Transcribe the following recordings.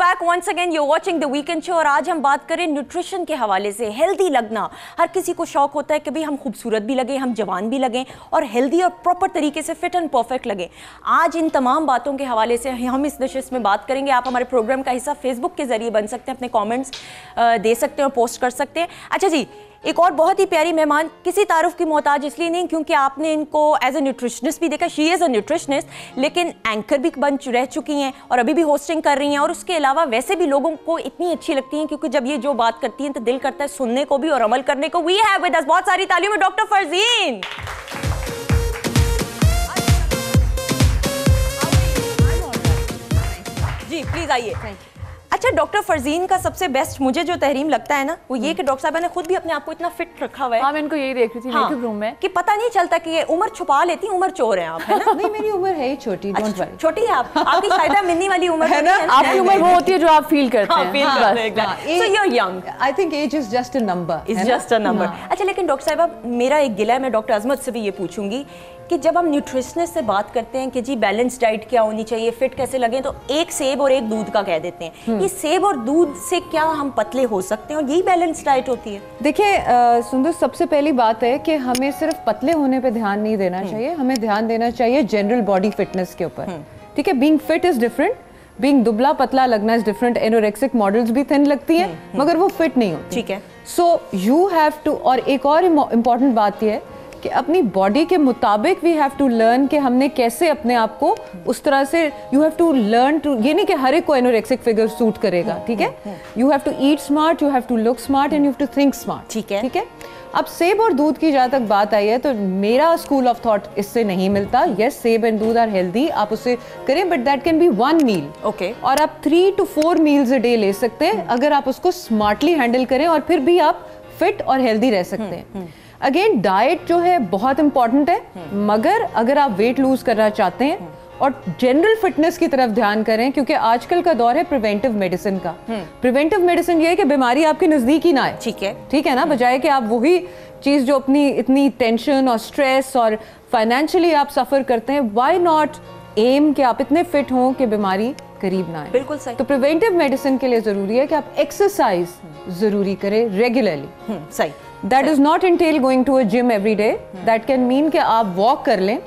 Back once again, you watching the weekend show और आज हम बात करें न्यूट्रिशन के हवाले से। हेल्दी लगना, हर किसी को शौक होता है कि भाई हम खूबसूरत भी लगें, हम जवान भी लगें और हेल्दी और प्रॉपर तरीके से फिट एंड परफेक्ट लगें। आज इन तमाम बातों के हवाले से हम इस नशिस्त में बात करेंगे। आप हमारे प्रोग्राम का हिस्सा फेसबुक के जरिए बन सकते हैं, अपने कॉमेंट्स दे सकते हैं और पोस्ट कर सकते हैं। अच्छा जी, एक और बहुत ही प्यारी मेहमान, किसी तारुफ की मोहताज इसलिए नहीं क्योंकि आपने इनको एज ए न्यूट्रिशनिस्ट भी देखा, शी इज़ अ न्यूट्रिशनिस्ट, लेकिन एंकर भी रह चुकी हैं और अभी भी होस्टिंग कर रही हैं। और उसके अलावा वैसे भी लोगों को इतनी अच्छी लगती हैं क्योंकि जब ये जो बात करती हैं तो दिल करता है सुनने को भी और अमल करने को। वी हैव विद अस, बहुत सारी तालियों में, डॉक्टर फरजीन। जी प्लीज आइए। अच्छा, डॉक्टर फरजीन का सबसे बेस्ट मुझे जो तहरीम लगता है ना, वो ये कि डॉक्टर साहब ने खुद भी अपने आप को इतना फिट रखा हुआ है। हाँ, मैं इनको यही देख रही थी मेकअप रूम में कि पता नहीं चलता कि ये उम्र छुपा लेती, उम्र चोर हैं आप, है ना? नहीं, मेरी उम्र है ही छोटी, डोंट वरी। छोटी है आप, आपकी शायद मिन्नी वाली उम्र है ना? आपकी उम्र वो होती है जो आप फील करते हैं। So you're young. I think age is just a number. It's just a number. अच्छा, लेकिन डॉक्टर साहब मेरा एक गिला है, मैं डॉक्टर अजमत से भी ये पूछूंगी कि जब हम न्यूट्रिशनिस्ट से बात करते हैं कि जी बैलेंस डाइट क्या होनी चाहिए, फिट कैसे लगें, तो एक सेब और एक दूध का कह देते हैं। ये सेब और दूध से क्या हम पतले हो सकते हैं और यही बैलेंस डाइट होती है? देखिए सुंदर, सबसे पहली बात है कि हमें सिर्फ पतले होने पे ध्यान नहीं देना चाहिए, हमें ध्यान देना चाहिए जनरल बॉडी फिटनेस के ऊपर। ठीक है, being fit is different, being दुबला पतला लगना इज डिफरेंट। एनोरेक्सिक मॉडल्स भी थिन लगती हैं मगर वो फिट नहीं होती। ठीक है, सो यू हैव टू, और एक और इम्पॉर्टेंट बात यह है कि अपनी बॉडी के मुताबिक वी हैव टू लर्न कि हमने कैसे अपने आप को उस तरह से, you have to learn to, ये नहीं कि हर एक को एनोरेक्सिक फिगर सूट करेगा। ठीक है, you have to eat smart, you have to look smart and you have to think smart. ठीक है, ठीक है। अब सेब और दूध की जहाँ तक बात आई है तो मेरा स्कूल ऑफ थॉट इससे नहीं मिलता। यस, सेब एंड दूध आर हेल्दी, आप उसे करें, but that can be one meal. Okay, और आप 3 to 4 मील्स अ डे ले सकते हैं अगर आप उसको स्मार्टली हैंडल करें, और फिर भी आप फिट और हेल्दी रह सकते हैं। अगेन, डाइट जो है बहुत इंपॉर्टेंट है, मगर अगर आप वेट लूज करना चाहते हैं और जनरल फिटनेस की तरफ ध्यान करें, क्योंकि आजकल का दौर है प्रिवेंटिव मेडिसिन का। प्रिवेंटिव मेडिसिन ये है कि बीमारी आपके नजदीक ही ना आए। ठीक है, ठीक है ना, बजाय कि आप वही चीज जो अपनी इतनी टेंशन और स्ट्रेस और फाइनेंशियली आप सफर करते हैं, व्हाई नॉट एम कि आप इतने फिट हों कि बीमारी करीब ना आए। बिल्कुल सही। तो प्रिवेंटिव मेडिसिन के लिए जरूरी है कि आप एक्सरसाइज जरूरी करें रेगुलरली। सही। That does not entail going to a gym every day. That can mean कि आप वॉक कर लें।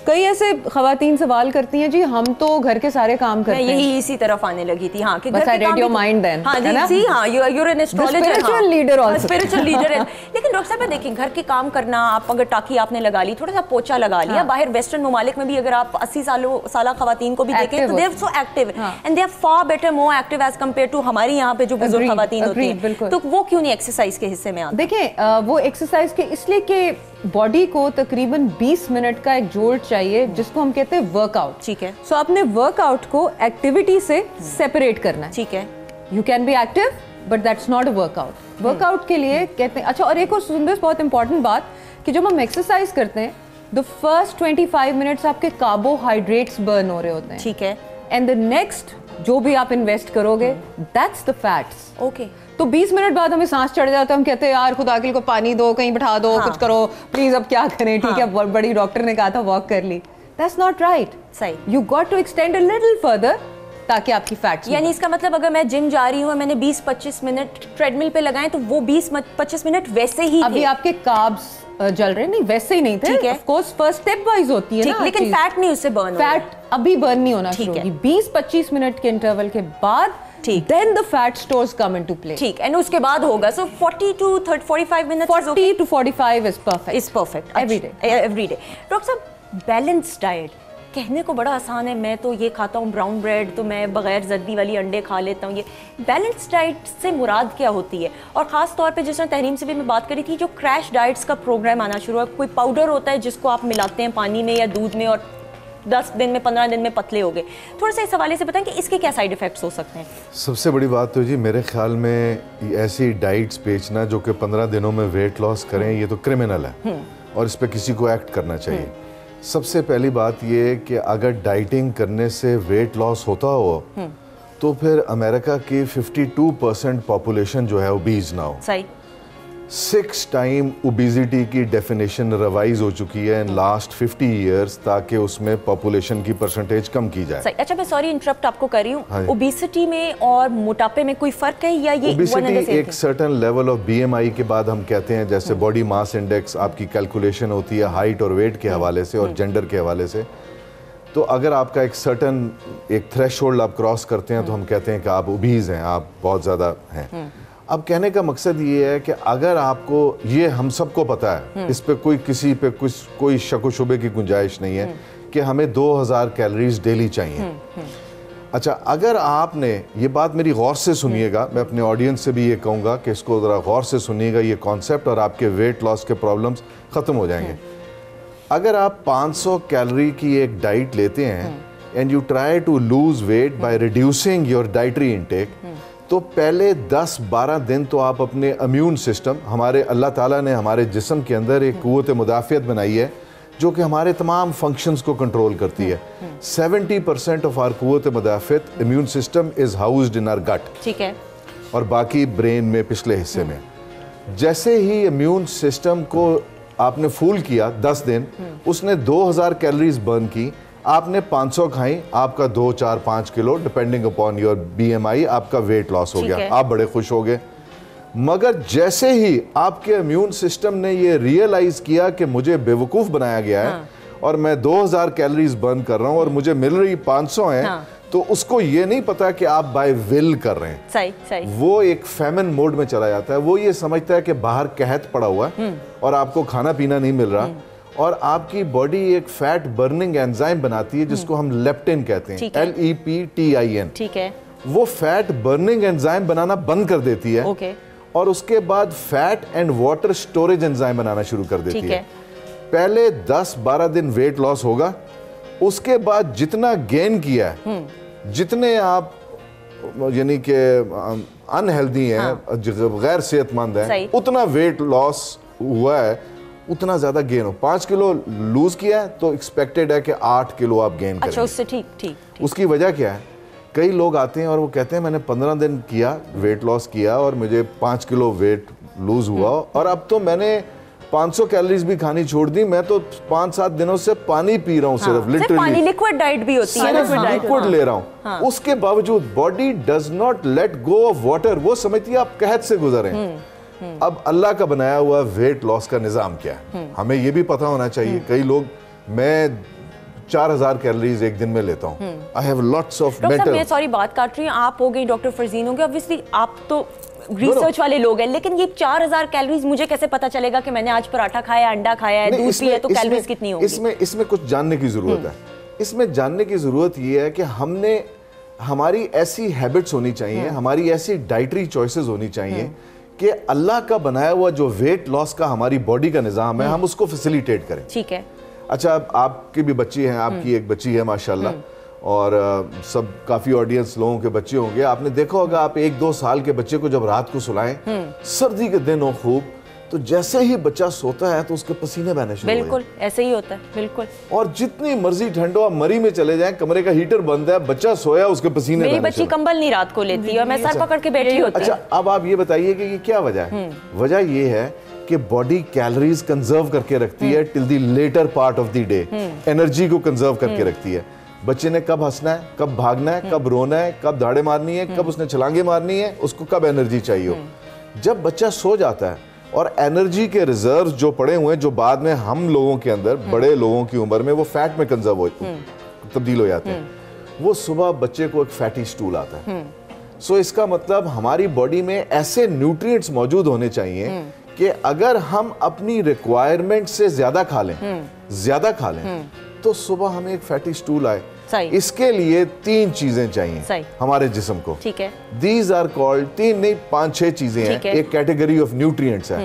कई ऐसे खवातीन सवाल करती हैं, जी हम तो घर के सारे काम करते हैं। यही इसी तरफ आने लगी थी। हाँ, कि घर के काम mind then, हाँ जी, हाँ, you're an astrologer, spiritual leader also, spiritual leader है। लेकिन डॉक्टर साहब देखिए, घर के काम करना, आप अगर टाकी आपने लगा ली, थोड़ा सा पोछा लगा लिया, बाहर वेस्टर्न ममालिक में भी अगर आप 80 साल खवातीन को भी देखें तो they are so active and they are far better, more active as compare to हमारे यहाँ पे जो बुजुर्ग खवातीन होती हैं। तो वो क्यों नहीं एक्सरसाइज के हिस्से में आते? देखिए, वो एक्सरसाइज के इसलिए कि बॉडी को तकरीबन 20 मिनट का एक जोड़ चाहिए जिसको हम कहते हैं वर्कआउट। ठीक है, सो आपने वर्कआउट को एक्टिविटी से सेपरेट करना है। ठीक है, you can be active but that's not a workout. Workout के लिए कहते हैं, अच्छा, और एक और सुंदर बहुत इंपॉर्टेंट बात कि जब हम एक्सरसाइज करते हैं, द फर्स्ट 25 मिनट्स आपके कार्बोहाइड्रेट्स बर्न हो रहे होते हैं। ठीक है, एंड द नेक्स्ट जो भी आप इन्वेस्ट करोगे दैट्स द फैट्स। ओके, तो 20 मिनट बाद हमें सांस चढ़ जाता है, हम कहते हैं यार खुदा के लिए को पानी दो, कहीं बैठा दो, कुछ करो प्लीज, अब क्या करें। ठीक है, बड़ी डॉक्टर ने कहा था वॉक कर ली, दैट्स नॉट राइट। सही, you got to extend a little further ताकि आपकी फैट्स, यानी इसका मतलब अगर मैं जिम जा रही हूँ, मैंने 20-25 मिनट ट्रेडमिल पे लगाए तो वो 20-25 मिनट वैसे ही अभी आपके कार्ब्स जल रहे नहीं, वैसे ही नहीं थे। Of course first step wise होती है ना, लेकिन फैट नहीं उससे बर्न, फैट अभी बर्न नहीं होना शुरू होगी 20-25 मिनट के इंटरवल के बाद। ठीक, then the fat stores come into play. ठीक, एंड उसके बाद होगा। so 40 to 45 minutes 40 to 45 is perfect. Is perfect every day. Every day. Doctor साहब, बैलेंस डाइट कहने को बड़ा आसान है, मैं तो ये खाता हूँ ब्राउन ब्रेड, तो मैं बगैर जर्दी वाली अंडे खा लेता हूँ। ये बैलेंस डाइट से मुराद क्या होती है? और ख़ास तौर पे जिस तरह तहरीम से भी मैं बात करी थी, जो क्रैश डाइट्स का प्रोग्राम आना शुरू है, कोई पाउडर होता है जिसको आप मिलाते हैं पानी में या दूध में और 10 दिन में 15 दिन में पतले हो गए। थोड़ा सा इस हवाले से बताएं कि इसके क्या साइड इफेक्ट्स हो सकते हैं? सबसे बड़ी बात तो जी मेरे ख्याल में ऐसी डाइट्स बेचना जो कि 15 दिनों में वेट लॉस करें, ये तो क्रिमिनल है और इस पर किसी को एक्ट करना चाहिए। सबसे पहली बात ये कि अगर डाइटिंग करने से वेट लॉस होता हो तो फिर अमेरिका की 52% पॉपुलेशन जो है ओबीज ना हो। सही। 6 टाइम ओबेसिटी की डेफिनेशन रिवाइज हो चुकी है इन लास्ट 50 इयर्स, ताकि उसमें पॉपुलेशन की परसेंटेज कम की जाए। सही। अच्छा, मैं सॉरी इंटरप्ट आपको कर रही हूँ, हाँ। ओबेसिटी में और मोटापे में कोई फर्क है या ये ओबेसिटी एक सर्टेन लेवल ऑफ BMI के बाद हम कहते हैं, जैसे बॉडी मास इंडेक्स आपकी कैलकुलेशन होती है हाइट और वेट के हवाले से और जेंडर के हवाले से, तो अगर आपका एक सर्टेन एक थ्रेशोल्ड आप क्रॉस करते हैं तो हम कहते हैं कि आप ओबीज हैं, आप बहुत ज़्यादा हैं। अब कहने का मकसद ये है कि अगर आपको, ये हम सबको पता है, इस पे कोई किसी पे कुछ कोई शक व शुबे की गुंजाइश नहीं है कि हमें 2000 कैलोरीज डेली चाहिए। अच्छा, अगर आपने ये बात मेरी गौर से सुनिएगा, मैं अपने ऑडियंस से भी ये कहूँगा कि इसको ज़रा गौर से सुनिएगा ये कॉन्सेप्ट, और आपके वेट लॉस के प्रॉब्लम्स ख़त्म हो जाएंगे। अगर आप 500 कैलोरी की एक डाइट लेते हैं and you try to lose weight by reducing your dietary intake, तो पहले 10-12 दिन तो आप अपने इम्यून सिस्टम, हमारे अल्लाह ताला ने हमारे जिस्म के अंदर एक क़ुव्वत मुदाफ़ियत बनाई है जो कि हमारे तमाम फंक्शंस को कंट्रोल करती है। 70% ऑफ आवर क़ुव्वत मुदाफ़ियत immune system is housed in our gut, ठीक है, और बाकी ब्रेन में पिछले हिस्से में। जैसे ही इम्यून सिस्टम को आपने फूल किया 10 दिन, उसने 2000 कैलोरीज बर्न की, आपने 500 खाई, आपका 2, 4, 5 kilo depending upon your BMI आपका वेट लॉस हो गया, आप बड़े खुश हो गए। मगर जैसे ही आपके इम्यून सिस्टम ने ये रियलाइज किया कि मुझे बेवकूफ़ बनाया गया है और मैं 2000 कैलोरीज बर्न कर रहा हूँ और मुझे मिल रही 500 है, तो उसको ये नहीं पता कि आप बाय विल कर रहे हैं। सही सही। वो एक फैमिन मोड में चला जाता है। वो ये समझता है कि बाहर कहत पड़ा हुआ है और आपको खाना पीना नहीं मिल रहा, और आपकी बॉडी एक फैट बर्निंग एंजाइम बनाती है जिसको हम लेप्टिन कहते हैं, LEPTIN। ठीक है। वो फैट बर्निंग एंजाइम बनाना बंद कर देती है, ओके, और उसके बाद fat and water storage enzyme बनाना शुरू कर देती ठीक है। पहले 10-12 दिन वेट लॉस होगा, उसके बाद जितना गेन किया है, जितने आप यानी कि अनहेल्दी हैं, गैर सेहतमंद हैं, उतना वेट लॉस हुआ है, उतना ज्यादा गेन हो। 5 किलो लूज किया है तो एक्सपेक्टेड है कि 8 किलो आप गेन करेंगे। अच्छा, उससे ठीक ठीक। उसकी वजह क्या है? कई लोग आते हैं और वो कहते हैं मैंने 15 दिन किया, वेट लॉस किया और मुझे 5 किलो वेट लूज हुआ, और अब तो मैंने 500 कैलोरीज भी खानी छोड़ दी, मैं तो 5-7 दिनों से पानी पी रहा हूँ, सिर्फ लिटरली पानी, लिक्विड डाइट भी होती है, लिक्विड ले रहा हूँ। उसके बावजूद body does not let go of water, वो समझती है आप कहत से गुजरे हैं। अब अल्लाह का बनाया हुआ वेट लॉस का निजाम क्या है, हमें ये भी पता होना चाहिए। कई लोग, मैं 4000 कैलोरीज एक दिन में लेता हूँ, I have lots of mental. मैं सॉरी बात काट रही हूँ, आप हो गई, डॉक्टर फरजीन हो गए, ऑब्वियसली आप तो रिसर्च वाले लोग हैं, लेकिन ये 4000 कैलोरीज मुझे कैसे पता चलेगा कि मैंने आज पराठा खाया, अंडा खाया है, दूध पिया, तो कैलोरीज कितनी होंगी? इसमें कुछ जानने की जरूरत है। इसमें जानने की जरूरत ये है कि हमने, हमारी ऐसी हैबिट्स होनी चाहिए, हमारी ऐसी डाइटरी चॉइसेस होनी चाहिए कि अल्लाह का बनाया हुआ जो वेट लॉस का हमारी बॉडी का निजाम है, हम उसको फैसिलिटेट करें। ठीक है। अच्छा, अब आपकी भी बच्ची हैं, आपकी एक बच्ची है माशाल्लाह, और सब काफी ऑडियंस लोगों के बच्चे होंगे। आपने देखा होगा, आप 1-2 साल के बच्चे को जब रात को सुलाएं, सर्दी के दिन हो खूब, तो जैसे ही बच्चा सोता है तो उसके पसीने बहने शुरू हो जाते हैं। बिल्कुल ऐसे ही होता है, बिल्कुल। और जितनी मर्जी ठंड हो, आप मरी में चले जाएं, कमरे का हीटर बंद है, बच्चा सोया, उसके पसीने बहने। मेरी बच्ची कंबल नहीं रात को लेती और मैं सर पकड़ के बैठी होती हूं। अच्छा, अब आप ये बताइए कि ये क्या वजह है? वजह ये है कि बॉडी कैलोरीज कंजर्व करके रखती है till the later part of the day, energy को कंजर्व करके रखती है। बच्चे ने कब हंसना है, कब भागना है, कब रोना है, कब दाड़े मारनी है, कब उसने छलांगे मारनी है, उसको कब एनर्जी चाहिए हो। जब बच्चा सो जाता है और एनर्जी के रिजर्व जो पड़े हुए हैं, जो बाद में हम लोगों के अंदर, बड़े लोगों की उम्र में वो फैट में कंजर्व हो, तब्दील हो जाते हैं, वो सुबह बच्चे को एक फैटी स्टूल आता है। सो इसका मतलब हमारी बॉडी में ऐसे न्यूट्रिएंट्स मौजूद होने चाहिए कि अगर हम अपनी रिक्वायरमेंट से ज्यादा खा लें तो सुबह हमें एक फैटी स्टूल आए। इसके लिए 3 चीजें चाहिए हमारे जिस्म को। ठीक है। These are called, 3 नहीं 5-6 चीजें हैं, एक कैटेगरी ऑफ न्यूट्रिएंट्स है।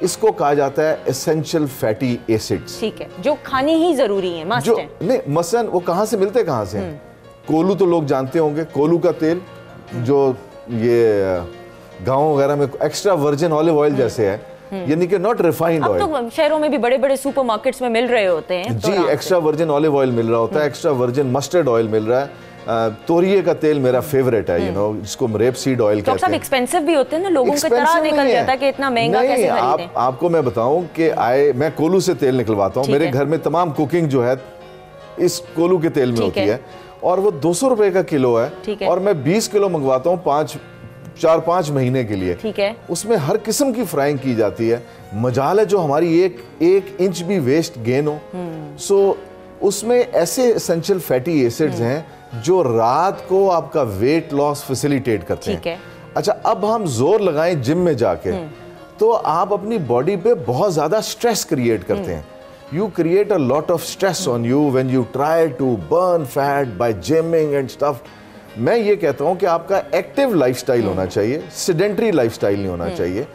इसको कहा जाता है एसेंशियल फैटी एसिड्स। ठीक है, जो खाने ही जरूरी है, मस्ट है। नहीं, मसलन वो कहाँ से मिलते, कहाँ से? कोलू तो लोग जानते होंगे, कोलू का तेल जो ये गाँव वगैरह में एक्स्ट्रा वर्जिन ऑलिव ऑयल जैसे है, यानी कि नॉट रिफाइंड ऑयल। अब तो शहरों में भी बड़े बड़े सुपरमार्केट्स में मिल रहे होते हैं जी, एक्स्ट्रा वर्जिन ऑलिव ऑयल मिल रहा होता है, एक्स्ट्रा वर्जिन मस्टर्ड ऑयल मिल रहा है, तोरिए का तेल मेरा फेवरेट है, यू नो, जिसको रेप सीड ऑयल कहते हैं। एक्सपेंसिव भी होते हैं ना, लोगों की तरह निकल जाता है कि इतना महंगा कैसे खरीदें। आपको मैं बताऊं कि मैं कोलू से तेल निकलवाता हूं, मेरे घर में तमाम कुकिंग जो है इस कोलू के तेल में होती है, और वो 200 रुपए का किलो है, और मैं 20 किलो मंगवाता हूँ 4-5 महीने के लिए। ठीक है, उसमें हर किस्म की फ्राइंग की जाती है। मजाल है जो हमारी एक इंच भी वेस्ट गेन हो। सो उसमें ऐसे एसेंशियल फैटी एसिड्स हैं जो रात को आपका वेट लॉस फैसिलिटेट करते हैं। ठीक है। अच्छा, अब हम जोर लगाएं जिम में जाके, तो आप अपनी बॉडी पे बहुत ज्यादा स्ट्रेस क्रिएट करते हैं। You create a lot of stress on you when you try to burn fat by gymming and stuff. मैं ये कहता हूँ कि आपका एक्टिव लाइफस्टाइल होना चाहिए, सेडेंटरी लाइफस्टाइल नहीं होना चाहिए,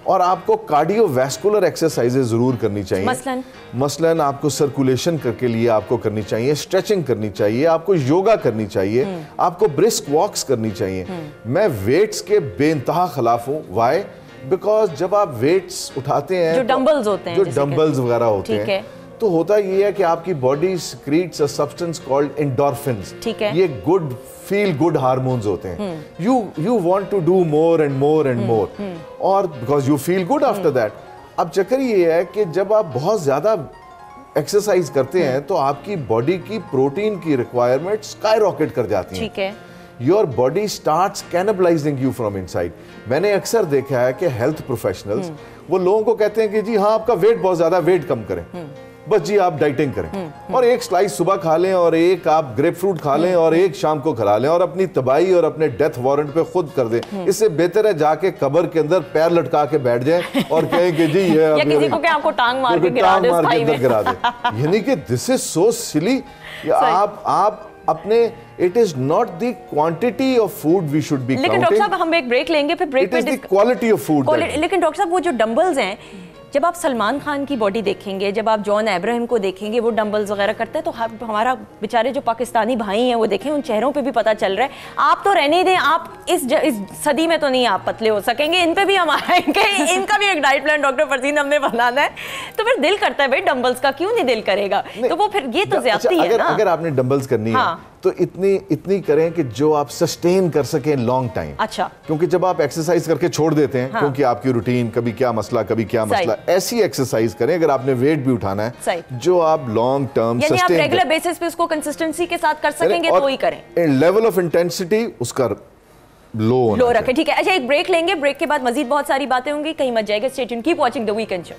और आपको कार्डियोवैस्कुलर एक्सरसाइजेज जरूर करनी चाहिए। मसलन आपको सर्कुलेशन के लिए आपको करनी चाहिए, स्ट्रेचिंग करनी चाहिए, आपको योगा करनी चाहिए, आपको ब्रिस्क वॉक्स करनी चाहिए। मैं वेट्स के बेइंतहा खिलाफ हूँ। वाई? बिकॉज जब आप वेट्स उठाते हैं, जो डंबल्स होते हैं, जो डंबल्स वगैरह होते हैं, तो होता ये है कि आपकी body secretes a substance called endorphins. ठीक है। ये गुड फील गुड हार्मोन्स होते हैं। You want to do more and more and more, और because you feel good after that. अब चक्कर ये है कि जब आप बहुत ज्यादा एक्सरसाइज करते हैं तो आपकी बॉडी की प्रोटीन की रिक्वायरमेंट स्काई रॉकेट कर जाती है। ठीक है। Your body starts cannibalising you from inside. मैंने अक्सर देखा है कि हेल्थ प्रोफेशनल्स वो लोगों को कहते हैं कि जी हाँ, आपका वेट बहुत ज्यादा, वेट कम करें, बस जी आप डाइटिंग करें, और एक स्लाइस सुबह खा लें, और एक आप ग्रेप फ्रूट खा लें, और एक शाम को खा लें, और अपनी तबाही और अपने डेथ वारंट पे खुद कर दें। इससे बेहतर है जाके कब्र के अंदर पैर लटका के बैठ जाएं और कहें कि जी ये या किसी को क्या आपको टांग मार के गिरा दे। यानी कि दिस इज सो सिली। आप अपने, it is not the quantity of food we should be counting. लेकिन डॉक्टर साहब हम एक ब्रेक लेंगे, फिर ब्रेक में क्वालिटी ऑफ फूड। लेकिन डॉक्टर साहब वो जो डंबल्स हैं, जब आप सलमान खान की बॉडी देखेंगे, जब आप जॉन अब्राहम को देखेंगे, वो डंबल्स वगैरह करते हैं, तो हमारा बेचारे जो पाकिस्तानी भाई हैं वो देखें, उन चेहरों पे भी पता चल रहा है। आप तो रहने दें, आप इस सदी में तो नहीं आप पतले हो सकेंगे, इन पे भी हम आएंगे, इनका भी एक डाइट प्लान डॉक्टर फरजीन हमने बनाना है। तो फिर दिल करता है भाई डंबल्स का, क्यों नहीं दिल करेगा? तो वो फिर ये तो ज्यादती है ना। अगर आपने डंबल्स करनी है तो इतनी करें कि जो आप सस्टेन कर सकें लॉन्ग टाइम। अच्छा। क्योंकि जब आप एक्सरसाइज करके छोड़ देते हैं, क्योंकि आपकी रूटीन कभी क्या मसला कभी क्या मसला, ऐसी एक्सरसाइज करें अगर आपने वेट भी उठाना है जो आप लॉन्ग टर्म सस्टेन, आप रेगुलर बेसिस पे उसको कंसिस्टेंसी के साथ कर सकेंगे तो ही करें। लेवल ऑफ इंटेंसिटी उसका लो रखें। ठीक है। अच्छा, एक ब्रेक लेंगे, ब्रेक के बाद मजीद बहुत सारी बातें होंगी, कहीं मत जाएगा। Stay tuned, keep watching the weekend show.